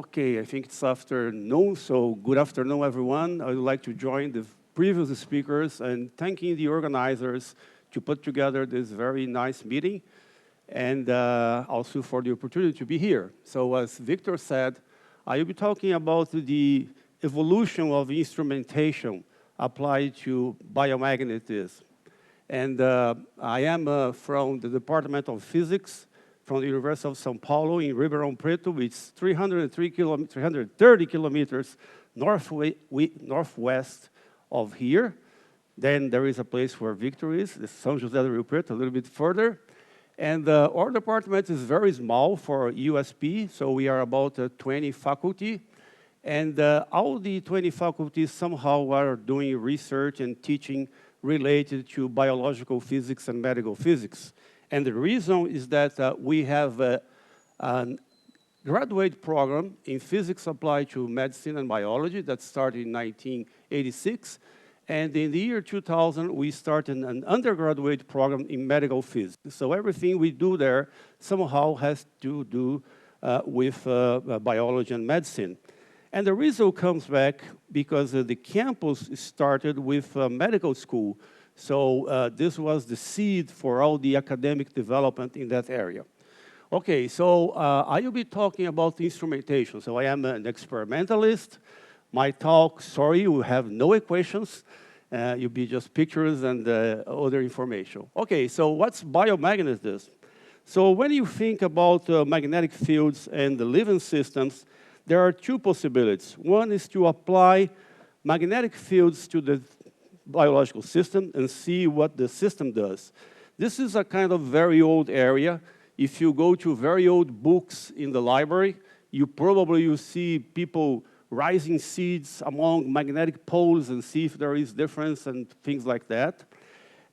Okay, I think it's afternoon, so good afternoon, everyone. I would like to join the previous speakers and thanking the organizers to put together this very nice meeting and also for the opportunity to be here. So as Victor said, I will be talking about the evolution of instrumentation applied to biomagnetism. And I am from the Department of Physics from the University of São Paulo in Ribeirão Preto, which is 330 kilometers northwest of here. Then there is a place where Victor is, the São José do Rio Preto, a little bit further. And our department is very small for USP, so we are about 20 faculty. And all the 20 faculties somehow are doing research and teaching related to biological physics and medical physics. And the reason is that we have a graduate program in physics applied to medicine and biology that started in 1986. And in the year 2000, we started an undergraduate program in medical physics. So everything we do there somehow has to do with biology and medicine. And the result comes back because the campus started with medical school. So this was the seed for all the academic development in that area. Okay, so I will be talking about instrumentation. So I am an experimentalist. My talk, sorry, will have no equations. You'll be just pictures and other information. Okay, so what's biomagnetism? So when you think about magnetic fields and the living systems, there are two possibilities. One is to apply magnetic fields to the biological system and see what the system does. This is a kind of very old area. If you go to very old books in the library, you probably will see people raising seeds among magnetic poles and see if there is difference and things like that.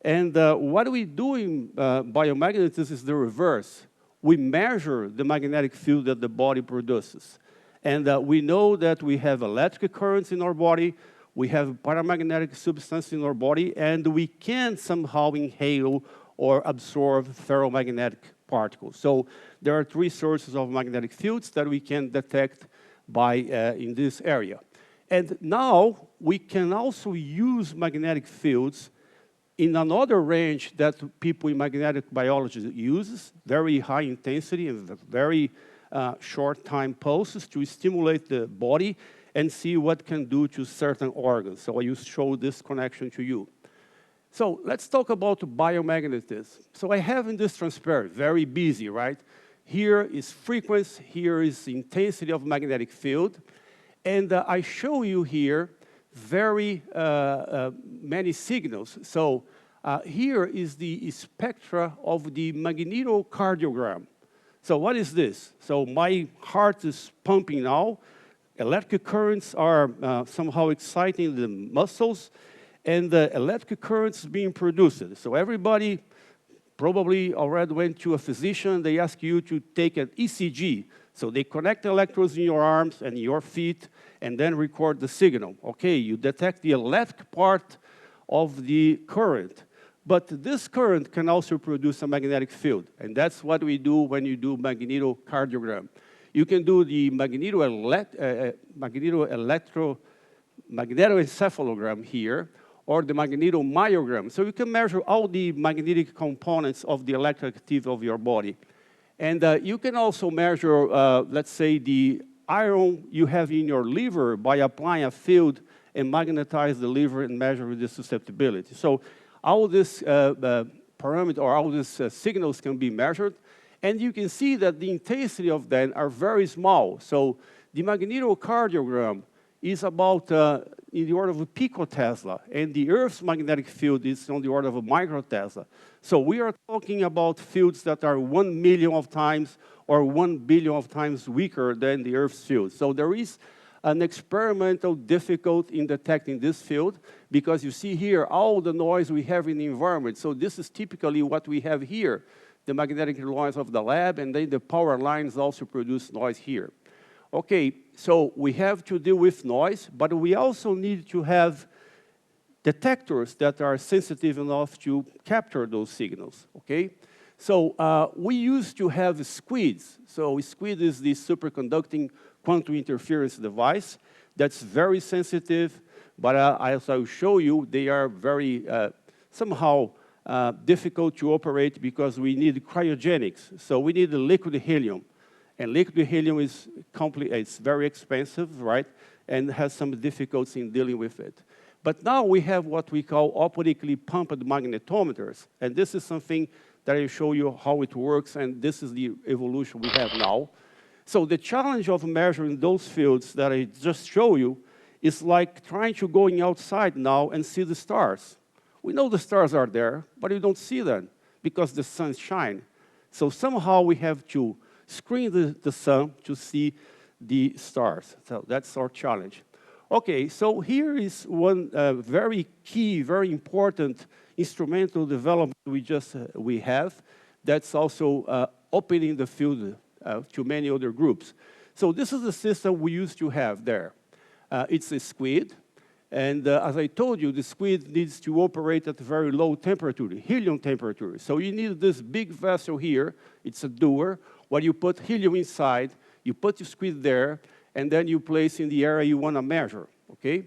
And what we do in biomagnetism is the reverse. We measure the magnetic field that the body produces. And we know that we have electric currents in our body, we have paramagnetic substance in our body, and we can somehow inhale or absorb ferromagnetic particles. So there are three sources of magnetic fields that we can detect by in this area. And now we can also use magnetic fields in another range that people in magnetic biology uses, very high intensity and very short time pulses to stimulate the body and see what can do to certain organs. So I will show this connection to you. So let's talk about biomagnetism. So I have in this transparent, very busy, right? Here is frequency, here is intensity of magnetic field. And I show you here very many signals. So here is the spectra of the magnetocardiogram. So what is this? So my heart is pumping now. Electric currents are somehow exciting the muscles, and the electric currents being produced. So everybody probably already went to a physician. They ask you to take an ECG. So they connect electrodes in your arms and your feet, and then record the signal. Okay, you detect the electric part of the current. But this current can also produce a magnetic field, and that's what we do when you do magnetocardiogram. You can do the magnetoencephalogram here, or the magnetomyogram. So you can measure all the magnetic components of the electric activity of your body. And you can also measure, let's say, the iron you have in your liver by applying a field and magnetize the liver and measure the susceptibility. So all these parameters or all these signals can be measured, and you can see that the intensity of them are very small. So the magnetocardiogram is about in the order of a picotesla, and the Earth's magnetic field is on the order of a microtesla. So we are talking about fields that are 1 million of times or 1 billion of times weaker than the Earth's field. So there is an experimental difficulty in detecting this field, because you see here all the noise we have in the environment. So this is typically what we have here, the magnetic noise of the lab, and then the power lines also produce noise here. Okay, so we have to deal with noise, but we also need to have detectors that are sensitive enough to capture those signals, okay? So we used to have squids. So squid is the superconducting quantum interference device that's very sensitive, but as I'll show you, they are very somehow difficult to operate because we need cryogenics. So we need liquid helium. And liquid helium is it's very expensive, right? And has some difficulty in dealing with it. But now we have what we call optically pumped magnetometers. And this is something that I'll show you how it works, and this is the evolution we have now. So the challenge of measuring those fields that I just showed you is like trying to going outside now and see the stars. We know the stars are there, but you don't see them because the sun shines. So somehow we have to screen the sun to see the stars. So that's our challenge. Okay, so here is one very key, very important instrumental development we have that's also opening the field to many other groups. So this is the system we used to have there. It's a squid, and as I told you, the squid needs to operate at a very low temperature, helium temperature. So you need this big vessel here. It's a dewar, where you put helium inside, you put the squid there, and then you place in the area you want to measure, okay?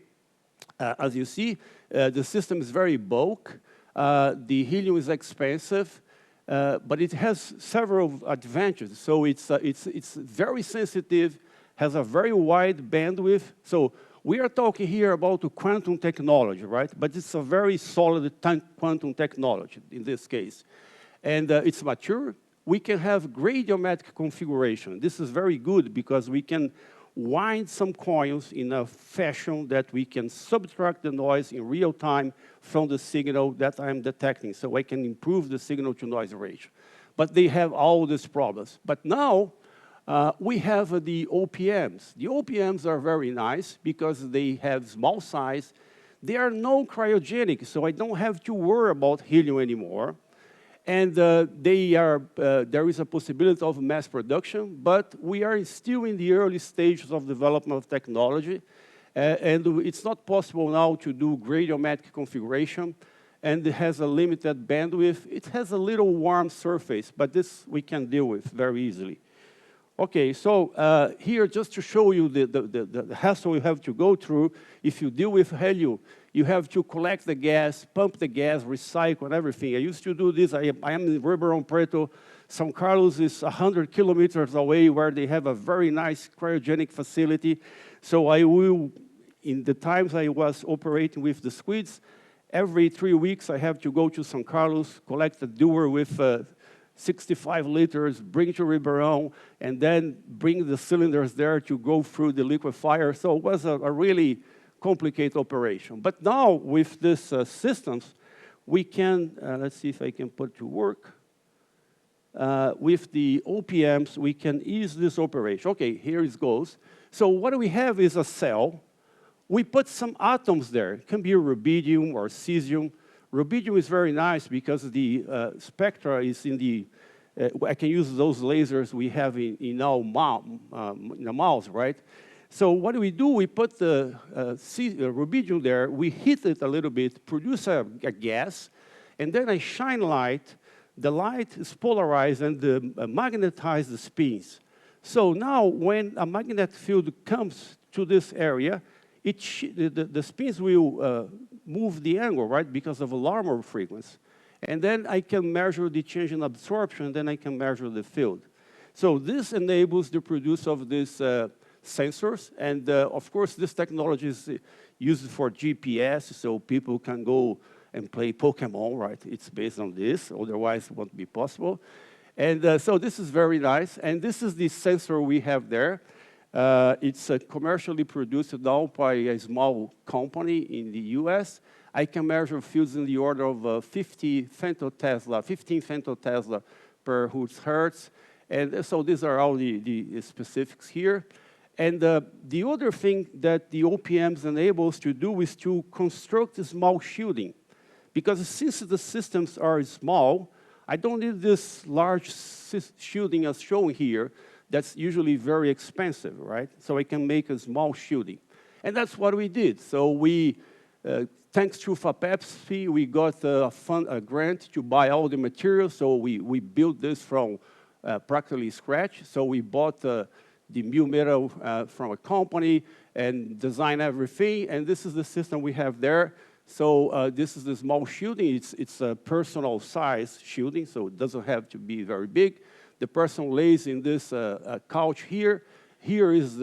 As you see, the system is very bulk. The helium is expensive, but it has several advantages. So it's very sensitive, has a very wide bandwidth. So we are talking here about quantum technology, right? But it's a very solid quantum technology in this case. And it's mature. We can have gradiometric configuration. This is very good because we can wind some coils in a fashion that we can subtract the noise in real time from the signal that I'm detecting, so I can improve the signal-to-noise ratio. But they have all these problems. But now we have the OPMs. The OPMs are very nice because they have small size. They are non-cryogenic, so I don't have to worry about helium anymore. And there is a possibility of mass production, but we are still in the early stages of development of technology. And it's not possible now to do gradiometric configuration, and it has a limited bandwidth. It has a little warm surface, but this we can deal with very easily. Okay, so here, just to show you the hassle you have to go through, if you deal with helium, you have to collect the gas, pump the gas, recycle, and everything. I used to do this. I am in Ribeirão Preto. São Carlos is 100 kilometers away, where they have a very nice cryogenic facility. So I will, in the times I was operating with the squids, every 3 weeks I have to go to São Carlos, collect a dewar with 65 liters, bring to Ribeirão, and then bring the cylinders there to go through the liquefier. So it was a really complicated operation. But now, with these systems, we can, let's see if I can put it to work. With the OPMs, we can ease this operation. Okay, here it goes. So what we have is a cell. We put some atoms there. It can be rubidium or cesium. Rubidium is very nice because the spectra is in the, I can use those lasers we have in our mouse, right? So what do? We put the rubidium there, we heat it a little bit, produce a gas, and then I shine light. The light is polarized and magnetizes the spins. So now when a magnetic field comes to this area, the spins will move the angle, right, because of a Larmor frequency. And then I can measure the change in absorption, then I can measure the field. So this enables the produce of these sensors. And of course, this technology is used for GPS, so people can go and play Pokemon, right? It's based on this, otherwise it won't be possible. And so this is very nice. And this is the sensor we have there. It's commercially produced now by a small company in the US. I can measure fields in the order of 15 femtotesla per hertz. And so these are all the specifics here. And the other thing that the OPMs enable us to do is to construct a small shielding. Because since the systems are small, I don't need this large shielding as shown here. That's usually very expensive, right? So I can make a small shielding. And that's what we did. So we, thanks to FAPEPSP, we got a grant to buy all the materials. So we built this from practically scratch. So we bought the mu metal from a company and design everything. And this is the system we have there. So this is the small shielding. It's a personal size shielding, so it doesn't have to be very big. The person lays in this couch here. Here is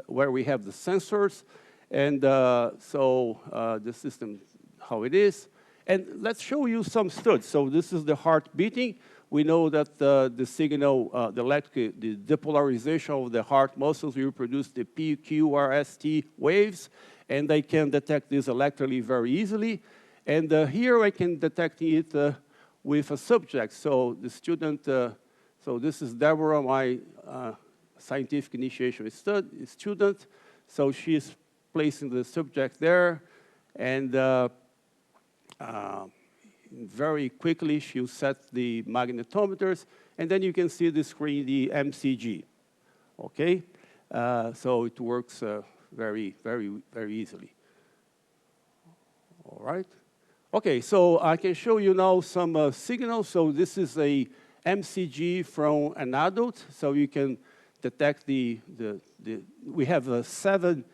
where we have the sensors. And so the system, how it is. And let's show you some studs. So this is the heart beating. We know that the signal, the depolarization of the heart muscles will produce the P, Q, R, S, T waves. And I can detect this electrically very easily. And here I can detect it with a subject. So the student, so this is Deborah, my scientific initiation student. So she's placing the subject there. And very quickly, she'll set the magnetometers. And then you can see the screen, the MCG. Okay? So it works very, very, very easily. All right. Okay, so I can show you now some signals. So this is a MCG from an adult. So you can detect we have 7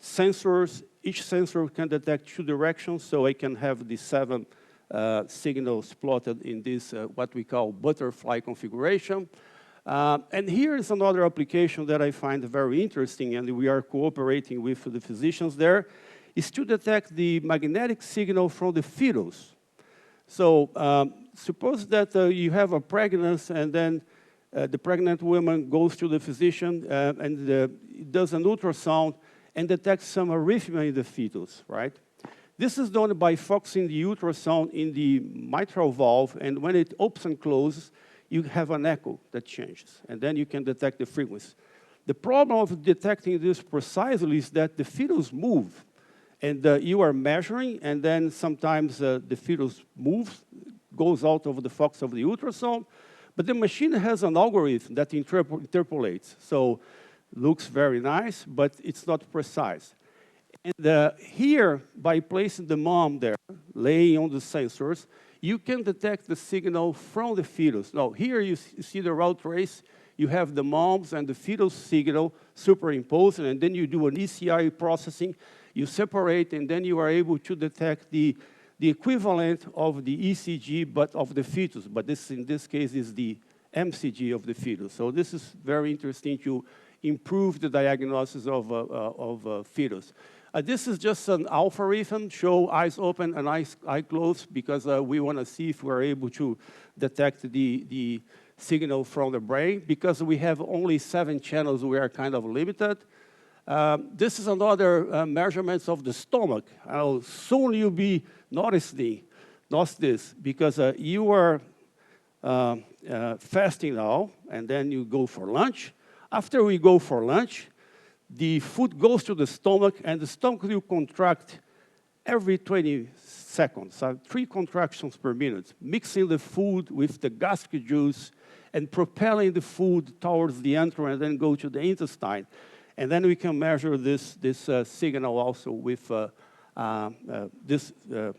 sensors. Each sensor can detect 2 directions. So I can have the 7 signals plotted in this, what we call butterfly configuration. And here is another application that I find very interesting, and we are cooperating with the physicians there, is to detect the magnetic signal from the fetus. So suppose that you have a pregnancy, and then the pregnant woman goes to the physician and does an ultrasound and detects some arrhythmia in the fetus, right? This is done by focusing the ultrasound in the mitral valve, and when it opens and closes, you have an echo that changes, and then you can detect the frequency. The problem of detecting this precisely is that the fetus move, and you are measuring, and then sometimes the fetus moves, goes out of the focus of the ultrasound, but the machine has an algorithm that interpolates. So looks very nice, but it's not precise. And here, by placing the mom there, laying on the sensors, you can detect the signal from the fetus. Now, here you see the route trace. You have the mom's and the fetus signal superimposed, and then you do an ECI processing. You separate, and then you are able to detect the equivalent of the ECG, but of the fetus. But this, in this case, is the MCG of the fetus. So this is very interesting to improve the diagnosis of fetus. This is just an algorithm, show eyes open and eyes closed, because we want to see if we're able to detect the signal from the brain. Because we have only 7 channels, we are kind of limited. This is another measurements of the stomach. Soon you'll be noticing this, because you are fasting now, and then you go for lunch. After we go for lunch, the food goes to the stomach, and the stomach will contract every 20 seconds, 3 contractions per minute, mixing the food with the gastric juice and propelling the food towards the enteron and then go to the intestine. And then we can measure this signal also with this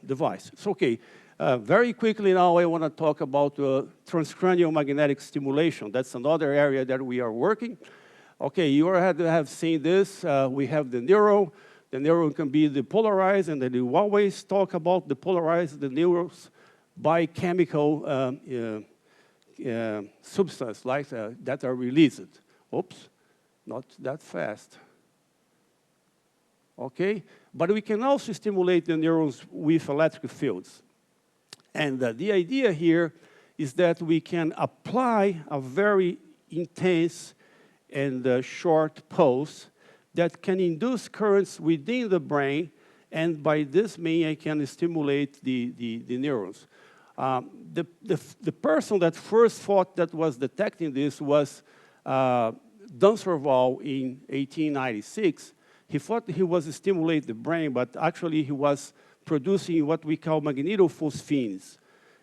device. So, okay, very quickly now I want to talk about transcranial magnetic stimulation. That's another area that we are working. Okay, you already have seen this. We have the neuro. The neuro can be depolarized, and then we always talk about depolarized the neurons by chemical substance like that are released. Oops, not that fast. Okay, but we can also stimulate the neurons with electric fields. And the idea here is that we can apply a very intense and short pulse that can induce currents within the brain, and by this means I can stimulate the neurons. The person that first thought that was detecting this was Dunserval in 1896. He thought he was stimulating the brain, but actually he was producing what we call magnetophosphines.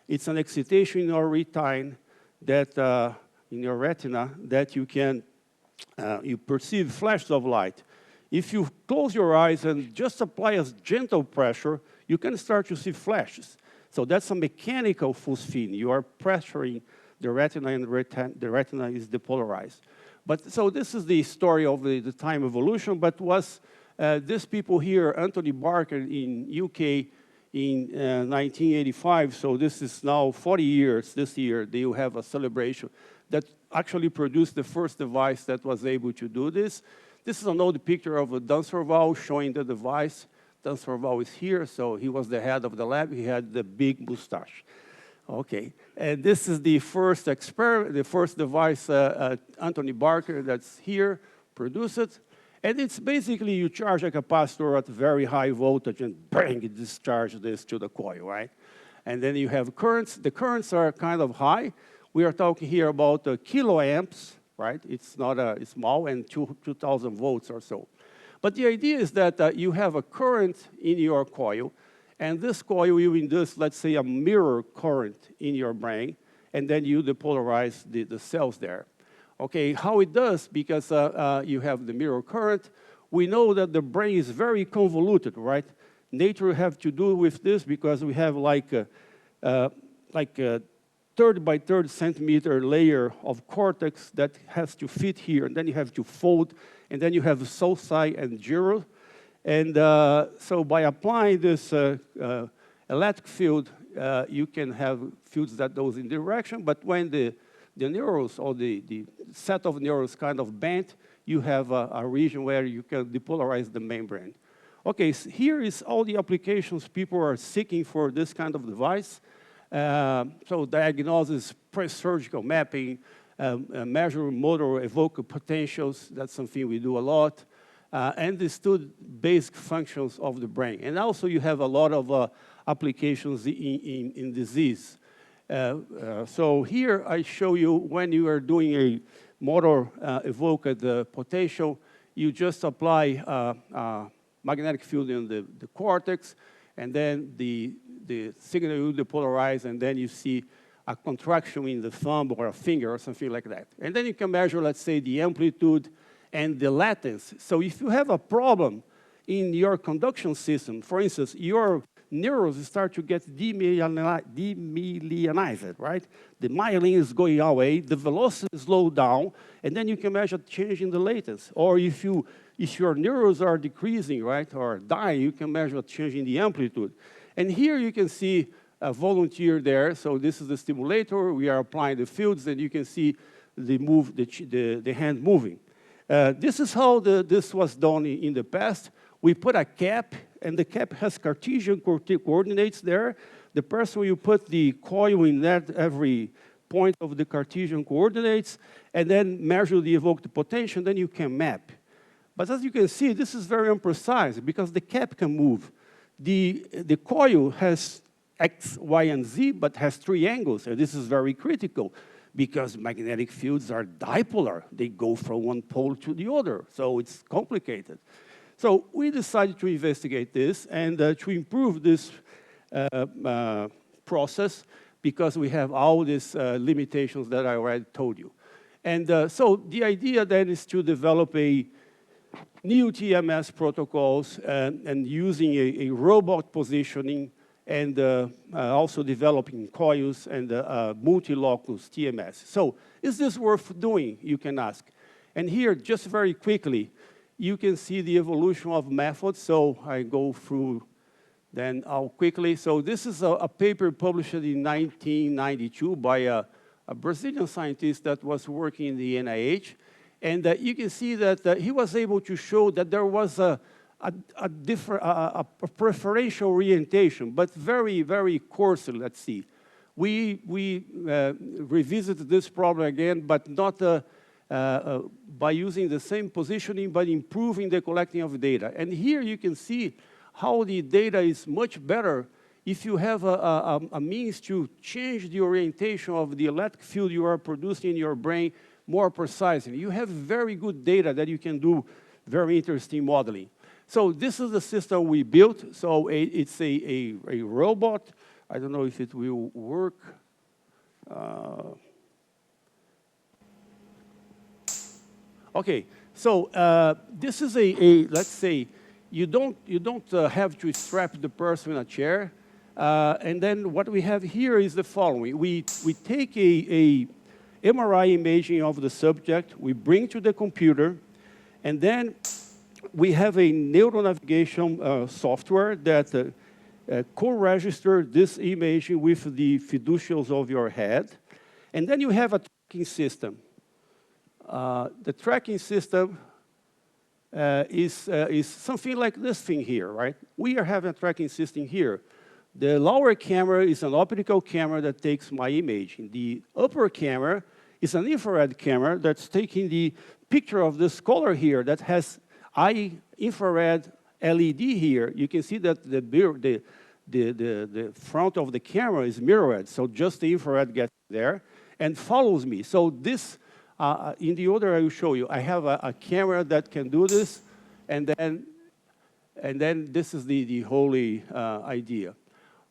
It's an excitation in your retina that in your retina that you can you perceive flashes of light. If you close your eyes and just apply a gentle pressure, you can start to see flashes. So that's a mechanical phosphine. You are pressuring the retina, and the retina is depolarized. But so this is the story of the time evolution, but was these people here, Anthony Barker in UK in 1985, so this is now 40 years this year, they will have a celebration that actually produced the first device that was able to do this. This is an old picture of a Dunsorval showing the device. Dunsorval is here, so he was the head of the lab. He had the big mustache. Okay, and this is the first experiment, the first device Anthony Barker that's here produced it. And it's basically you charge a capacitor at very high voltage and bang, it discharges this to the coil, right? And then you have currents. The currents are kind of high. We are talking here about kiloamps, right? It's not small, and 2,000 volts or so. But the idea is that you have a current in your coil, and this coil will induce, let's say, a mirror current in your brain, and then you depolarize the cells there. Okay, how it does, because you have the mirror current, we know that the brain is very convoluted, right? Nature have to do with this because we have like a 30 by 30 centimeter layer of cortex that has to fit here, and then you have to fold, and then you have sulci and gyro. And so by applying this electric field, you can have fields that goes in direction, but when the neurons or the set of neurons kind of bent, you have a region where you can depolarize the membrane. Okay, so here is all the applications people are seeking for this kind of device. So diagnosis, pre-surgical mapping, measure motor evoke potentials, that's something we do a lot, and the basic functions of the brain. And also you have a lot of applications in disease. So here I show you when you are doing a motor evoked potential, you just apply magnetic field in the cortex, and then the signal will depolarize, and then you see a contraction in the thumb or a finger or something like that. And then you can measure, let's say, the amplitude and the latence. So if you have a problem in your conduction system, for instance, your neurons start to get demyelinated, right? The myelin is going away, the velocity slows down, and then you can measure change in the latence. Or if your neurons are decreasing, right, or dying, you can measure a change in the amplitude. And here you can see a volunteer there. So this is the stimulator. We are applying the fields, and you can see the hand moving. This is how this was done in the past. We put a cap, and the cap has Cartesian coordinates there. The person will put the coil in that every point of the Cartesian coordinates, and then measure the evoked potential, then you can map. But as you can see, this is very imprecise because the cap can move. The coil has X, Y, and Z, but has 3 angles, and this is very critical because magnetic fields are dipolar. They go from one pole to the other, so it's complicated. So we decided to investigate this and to improve this process because we have all these limitations that I already told you. And so the idea then is to develop a new TMS protocols and using a robot positioning and also developing coils and multi-locus TMS. So is this worth doing, you can ask. And here, just very quickly, you can see the evolution of methods. So I go through then quickly. So this is a paper published in 1992 by a Brazilian scientist that was working in the NIH. And you can see that he was able to show that there was a preferential orientation, but very, very coarsely, let's see. We revisited this problem again, but not by using the same positioning, but improving the collecting of data. And here you can see how the data is much better if you have a means to change the orientation of the electric field you are producing in your brain more precisely. You have very good data that you can do very interesting modeling. So this is the system we built. So it's a robot. I don't know if it will work. Okay, so this is let's say, you don't have to strap the person in a chair. And then what we have here is the following. We take a MRI imaging of the subject, we bring to the computer, and then we have a neuronavigation software that co-register this imaging with the fiducials of your head. And then you have a tracking system. The tracking system is something like this thing here, right? We are having a tracking system here. The lower camera is an optical camera that takes my image. The upper camera is an infrared camera that's taking the picture of this color here that has infrared LED here. You can see that the front of the camera is mirrored, so just the infrared gets there and follows me. So this, in the order I will show you, I have a camera that can do this, and then this is the whole idea.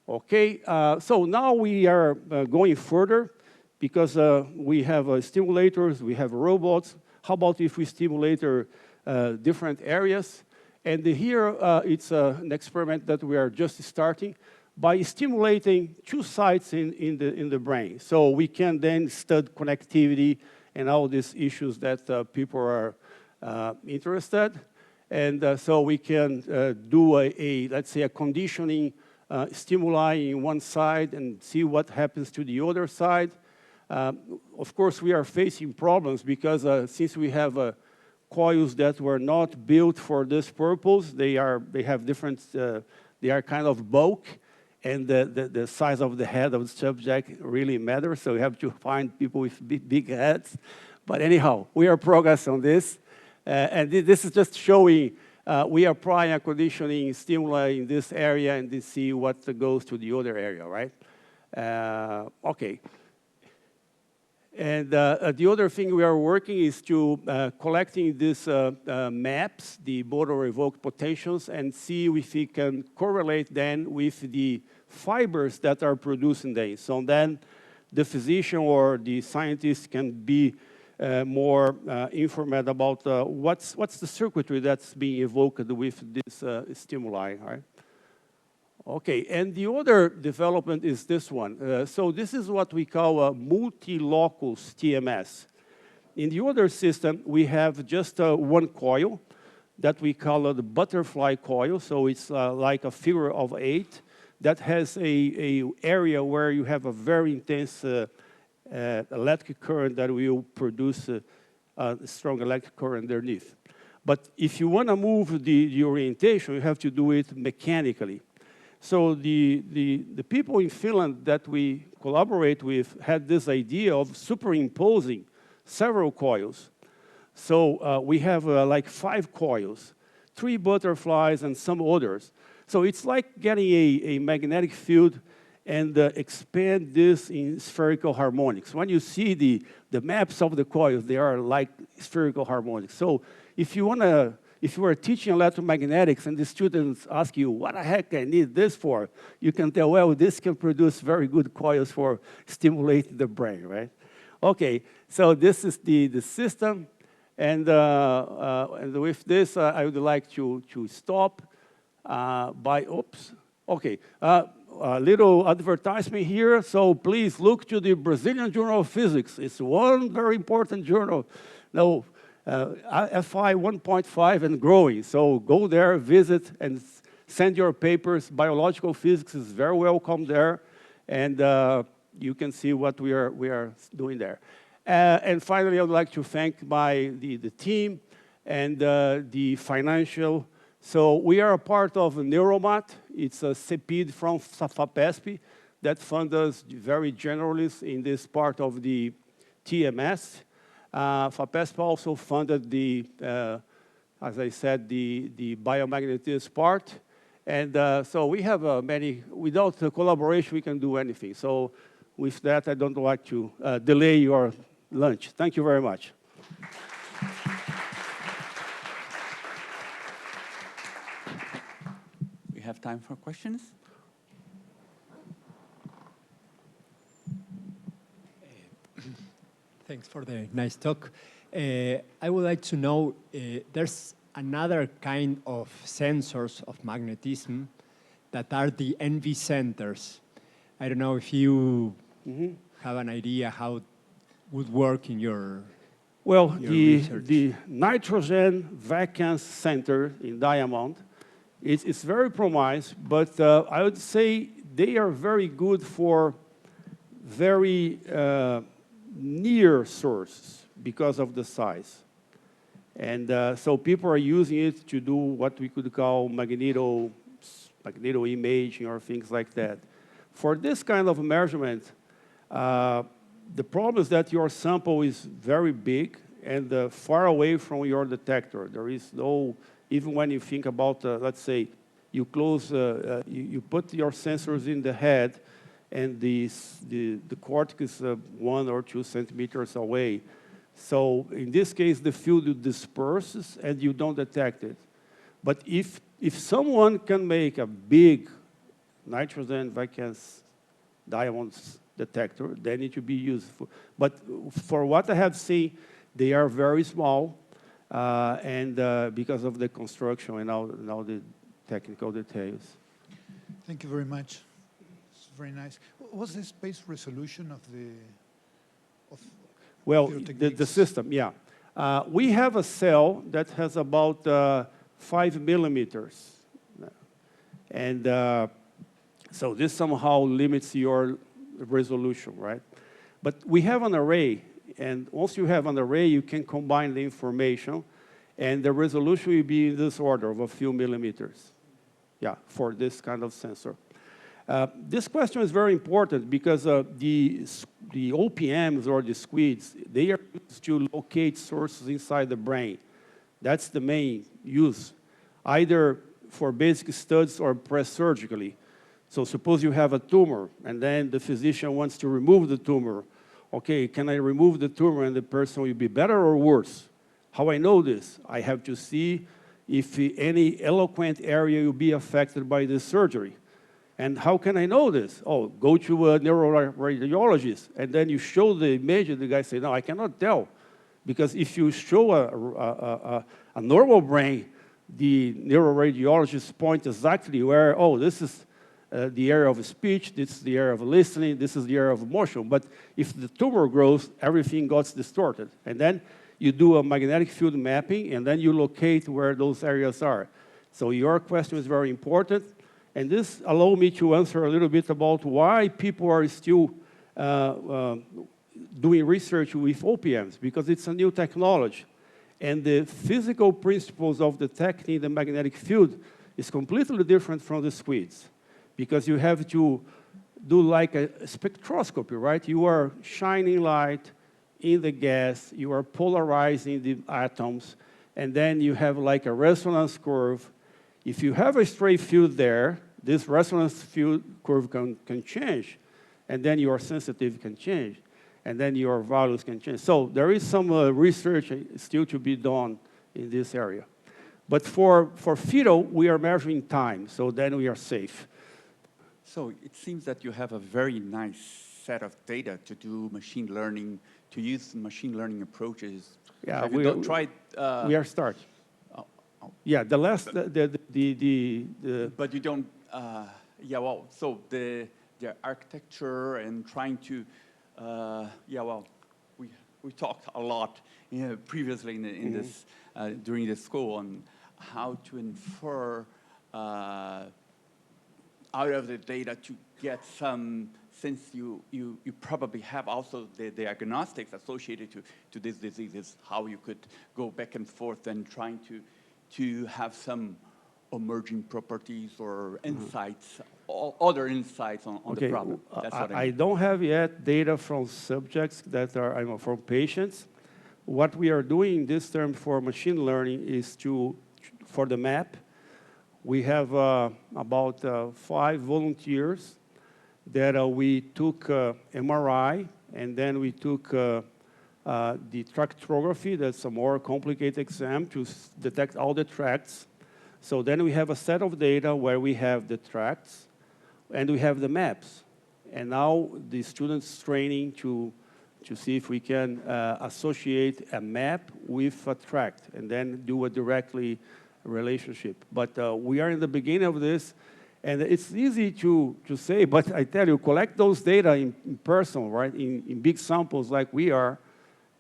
Okay, so now we are going further because we have stimulators, we have robots. How about if we stimulate different areas? And here it's an experiment that we are just starting by stimulating two sites in the brain. So we can then study connectivity and all these issues that people are interested. And so we can do let's say, a conditioning stimuli in one side and see what happens to the other side. Of course, we are facing problems because since we have coils that were not built for this purpose, they have different, they are kind of bulk, and the size of the head of the subject really matters, so we have to find people with big heads. But anyhow, we are progress on this, and this is just showing we apply a conditioning stimuli in this area and then see what goes to the other area, right? Okay. And the other thing we are working is to collecting these maps, the motor evoked potentials, and see if we can correlate then with the fibers that are producing them. So then the physician or the scientist can be more informed about what's the circuitry that's being evoked with this stimuli, right? Okay, and the other development is this one. So this is what we call a multi-locus TMS. In the other system, we have just one coil that we call the butterfly coil. So it's like a figure of 8 that has a area where you have a very intense electric current that will produce a strong electric current underneath. But if you want to move the orientation, you have to do it mechanically. So the people in Finland that we collaborate with had this idea of superimposing several coils. So we have like 5 coils, 3 butterflies and some others. So it's like getting a magnetic field and expand this in spherical harmonics. When you see the maps of the coils, they are like spherical harmonics. So if you are teaching electromagnetics and the students ask you, what the heck I need this for? You can tell, well, this can produce very good coils for stimulating the brain, right? Okay, so this is the system. And with this, I would like to stop by, oops, okay. A little advertisement here. So please look to the Brazilian Journal of Physics. It's one very important journal. Now, FI 1.5 and growing. So go there, visit, and send your papers. Biological physics is very welcome there, and you can see what we are doing there. And finally, I would like to thank the team and the financial. So we are a part of Neuromat. It's a CEPID from FAPESP that funds us very generally in this part of the TMS. FAPESP also funded as I said, the biomagnetism part. And so we have many, without the collaboration, we can do anything. So with that, I don't like to delay your lunch. Thank you very much. We have time for questions. Thanks for the nice talk. I would like to know, there's another kind of sensors of magnetism that are the NV centers. I don't know if you have an idea how would work in your Well, research? the nitrogen vacancy center in Diamond, it's very promising, but I would say they are very good for very near sources because of the size. And so people are using it to do what we could call magneto imaging or things like that. For this kind of measurement, the problem is that your sample is very big and far away from your detector. There is no, even when you think about, let's say, you close, you put your sensors in the head and the cortex is 1 or 2 centimeters away. So in this case, the field disperses and you don't detect it. But if someone can make a big nitrogen vacancy diamonds detector, then it should be useful. But for what I have seen, they are very small, and because of the construction and all the technical details. Thank you very much. It's very nice. What's the space resolution of the well, your the techniques? system, yeah. We have a cell that has about 5 millimeters. And so this somehow limits your resolution, right? But we have an array, and once you have an array, you can combine the information, and the resolution will be in this order of a few millimeters, yeah, for this kind of sensor. This question is very important because the OPMs or the squids, they are used to locate sources inside the brain. That's the main use, either for basic studies or pre-surgically. So suppose you have a tumor, and then the physician wants to remove the tumor. Okay, can I remove the tumor and the person will be better or worse? How I know this? I have to see if any eloquent area will be affected by this surgery. And how can I know this? Oh, go to a neuroradiologist, and then you show the image, and the guy says, no, I cannot tell. Because if you show a normal brain, the neuroradiologist points exactly where, oh, this is the area of speech, this is the area of listening, this is the area of motion. But if the tumor grows, everything gets distorted. And then you do a magnetic field mapping, and then you locate where those areas are. So your question is very important. And this allows me to answer a little bit about why people are still doing research with OPMs, because it's a new technology. And the physical principles of detecting the magnetic field is completely different from the squids, because you have to do like a spectroscopy, right? You are shining light in the gas, you are polarizing the atoms, and then you have like a resonance curve. If you have a straight field there, this resonance field curve can change, and then your sensitivity can change, and then your values can change. So there is some research still to be done in this area. But for fetal, we are measuring time, so then we are safe. So it seems that you have a very nice set of data to do machine learning, to use machine learning approaches. Yeah, Have you tried? We are starting. Yeah, the last, But you don't, yeah, well, so the architecture and trying to, yeah, well, we talked a lot previously in this, during the school on how to infer out of the data to get some, since you probably have also the diagnostics associated to these diseases, how you could go back and forth and trying to have some emerging properties or insights, other insights on the problem. That's what I mean. I don't have yet data from subjects that are from patients. What we are doing this term for machine learning is for the map, we have about 5 volunteers that we took MRI, and then we took the tractography. That's a more complicated exam to detect all the tracts. So then we have a set of data where we have the tracts and we have the maps. And now the students training to see if we can associate a map with a tract and then do a directly relationship. But we are in the beginning of this, And it's easy to say, but I tell you, collect those data in person, right, in big samples like we are,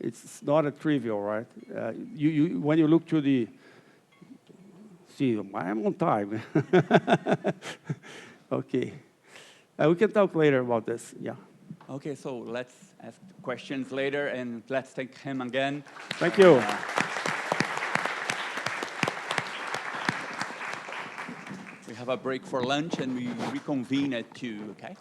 it's not a trivial, right? When you look to the, see, I'm on time. Okay. We can talk later about this, yeah. Okay, so let's ask questions later, and let's thank him again. Thank you. We have a break for lunch, and we reconvene at 2, okay?